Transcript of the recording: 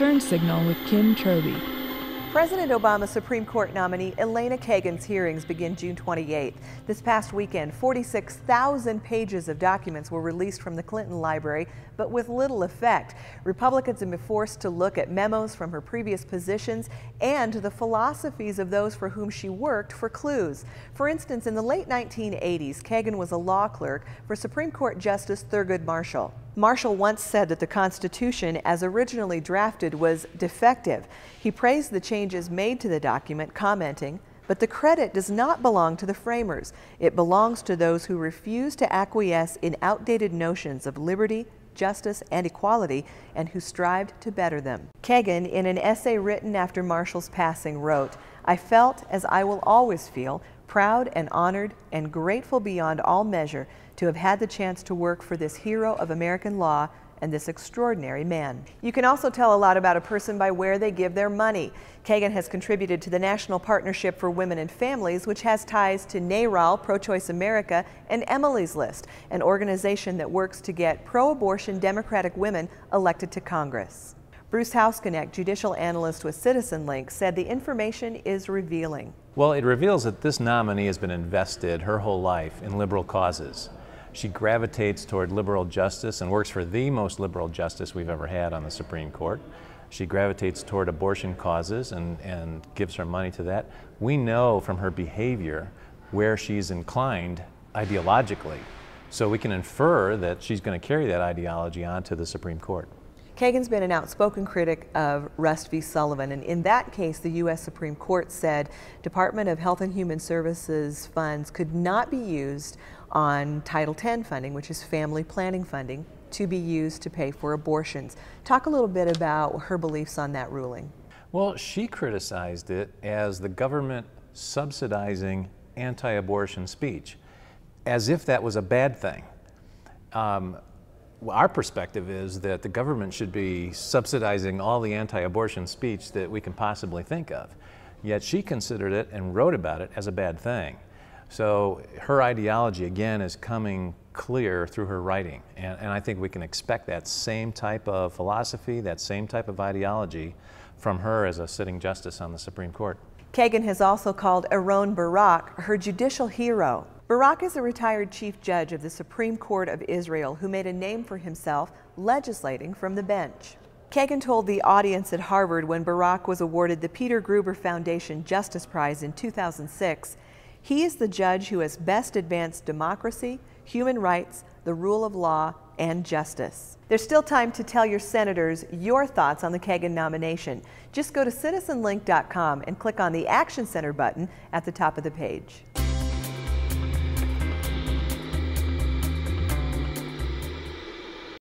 Turn Signal with Kim Troby. President Obama's Supreme Court nominee Elena Kagan's hearings begin June 28th. This past weekend, 46,000 pages of documents were released from the Clinton Library, but with little effect. Republicans have been forced to look at memos from her previous positions and the philosophies of those for whom she worked for clues. For instance, in the late 1980s, Kagan was a law clerk for Supreme Court Justice Thurgood Marshall. Marshall once said that the Constitution, as originally drafted, was defective. He praised the changes made to the document, commenting, "But the credit does not belong to the framers. It belongs to those who refuse to acquiesce in outdated notions of liberty, justice, and equality, and who strived to better them." Kagan, in an essay written after Marshall's passing, wrote, "I felt, as I will always feel, proud and honored and grateful beyond all measure to have had the chance to work for this hero of American law and this extraordinary man." You can also tell a lot about a person by where they give their money. Kagan has contributed to the National Partnership for Women and Families, which has ties to NARAL, Pro-Choice America, and Emily's List, an organization that works to get pro-abortion Democratic women elected to Congress. Bruce Houseconneck, judicial analyst with CitizenLink, said the information is revealing. Well, it reveals that this nominee has been invested her whole life in liberal causes. She gravitates toward liberal justice and works for the most liberal justice we've ever had on the Supreme Court. She gravitates toward abortion causes and gives her money to that. We know from her behavior where she's inclined ideologically, so we can infer that she's going to carry that ideology on to the Supreme Court. Kagan's been an outspoken critic of Rust v. Sullivan, and in that case, the U.S. Supreme Court said Department of Health and Human Services funds could not be used on Title X funding, which is family planning funding, to be used to pay for abortions. Talk a little bit about her beliefs on that ruling. Well, she criticized it as the government subsidizing anti-abortion speech, as if that was a bad thing. Our perspective is that the government should be subsidizing all the anti-abortion speech that we can possibly think of. Yet she considered it and wrote about it as a bad thing. So her ideology, again, is coming clear through her writing. And I think we can expect that same type of philosophy, that same type of ideology from her as a sitting justice on the Supreme Court. Kagan has also called Aaron Barak her judicial hero. Barak is a retired chief judge of the Supreme Court of Israel who made a name for himself legislating from the bench. Kagan told the audience at Harvard when Barak was awarded the Peter Gruber Foundation Justice Prize in 2006, "He is the judge who has best advanced democracy, human rights, the rule of law, and justice." There's still time to tell your senators your thoughts on the Kagan nomination. Just go to citizenlink.com and click on the Action Center button at the top of the page.